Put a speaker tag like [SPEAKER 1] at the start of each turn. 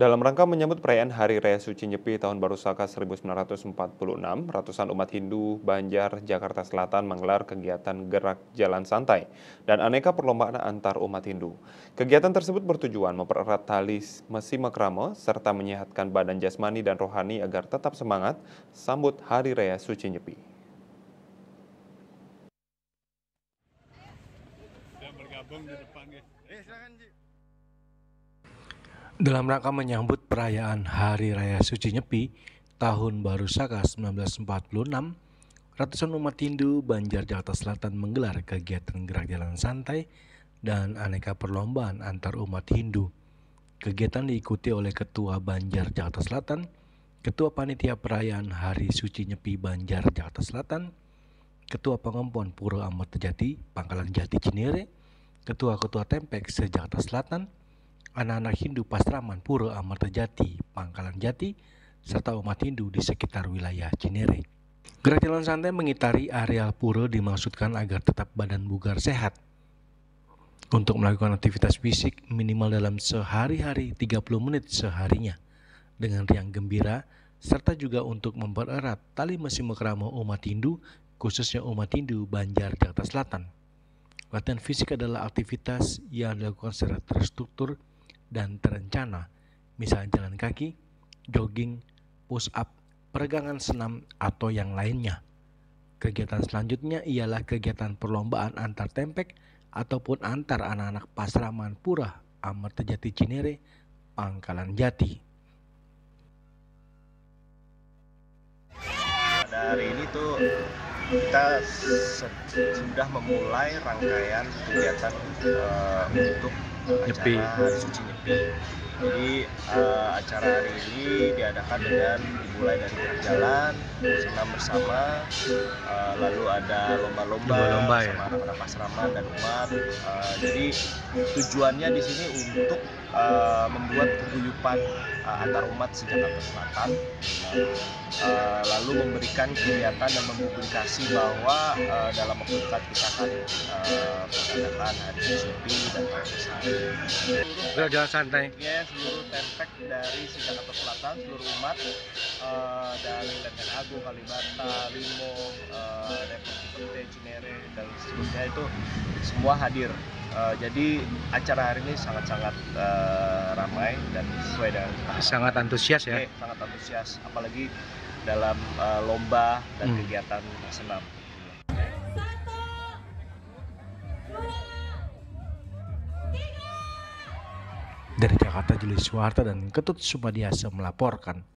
[SPEAKER 1] Dalam rangka menyambut perayaan Hari Raya Suci Nyepi Tahun Baru Saka 1946, ratusan umat Hindu Banjar, Jakarta Selatan menggelar kegiatan gerak jalan santai dan aneka perlombaan antar umat Hindu. Kegiatan tersebut bertujuan mempererat tali silaturahmi serta menyehatkan badan jasmani dan rohani agar tetap semangat sambut Hari Raya Suci Nyepi.
[SPEAKER 2] Dalam rangka menyambut perayaan Hari Raya Suci Nyepi Tahun Baru Saka 1946, ratusan umat Hindu Banjar Jakarta Selatan menggelar kegiatan gerak jalan santai dan aneka perlombaan antar umat Hindu. Kegiatan diikuti oleh Ketua Banjar Jakarta Selatan, Ketua Panitia Perayaan Hari Suci Nyepi Banjar Jakarta Selatan, Ketua Pengempon Pura Amartajati Pangkalan Jati Cinere, Ketua-Ketua Tempek se-Jakarta Selatan, anak-anak Hindu Pastraman Pura Amartajati Pangkalan Jati, serta umat Hindu di sekitar wilayah Cinere. Gerak jalan santai mengitari areal pura dimaksudkan agar tetap badan bugar sehat. Untuk melakukan aktivitas fisik minimal dalam sehari-hari 30 menit seharinya dengan riang gembira, serta juga untuk mempererat tali silaturahmi umat Hindu, khususnya umat Hindu Banjar Jakarta Selatan. Latihan fisik adalah aktivitas yang dilakukan secara terstruktur dan terencana, misalnya jalan kaki, jogging, push up, peregangan senam, atau yang lainnya. Kegiatan selanjutnya ialah kegiatan perlombaan antar tempek ataupun antar anak-anak Pasraman Pura Amartajati Cinere, Pangkalan Jati.
[SPEAKER 3] Pada hari ini tuh kita sudah memulai rangkaian kegiatan untuk acara Hari Suci Nyepi. Jadi acara hari ini diadakan dengan dimulai dari jalan, senam bersama, lalu ada lomba-lomba sama anak-anak Pasraman dan umat. Jadi tujuannya di sini untuk membuat keguyupan antar umat se-Jakarta Selatan, lalu memberikan kegiatan dan mempublikasi bahwa dalam waktu dekat kita akan mengadakan Hari Suci Nyepi dan
[SPEAKER 2] Gerak jalan santai.
[SPEAKER 3] Ya, seluruh tempek dari se-Jakarta Selatan, seluruh umat dari Lenteng Agung, Kalibata, Limo, Depok, Pete, Cinere, dan seterusnya itu semua hadir. Jadi acara hari ini sangat-sangat ramai dan sesuai dengan
[SPEAKER 2] Sangat antusias ya.
[SPEAKER 3] sangat antusias, apalagi dalam lomba dan kegiatan senam.
[SPEAKER 2] Dari Jakarta, Julius Suharta dan Ketut Sumadiasa melaporkan.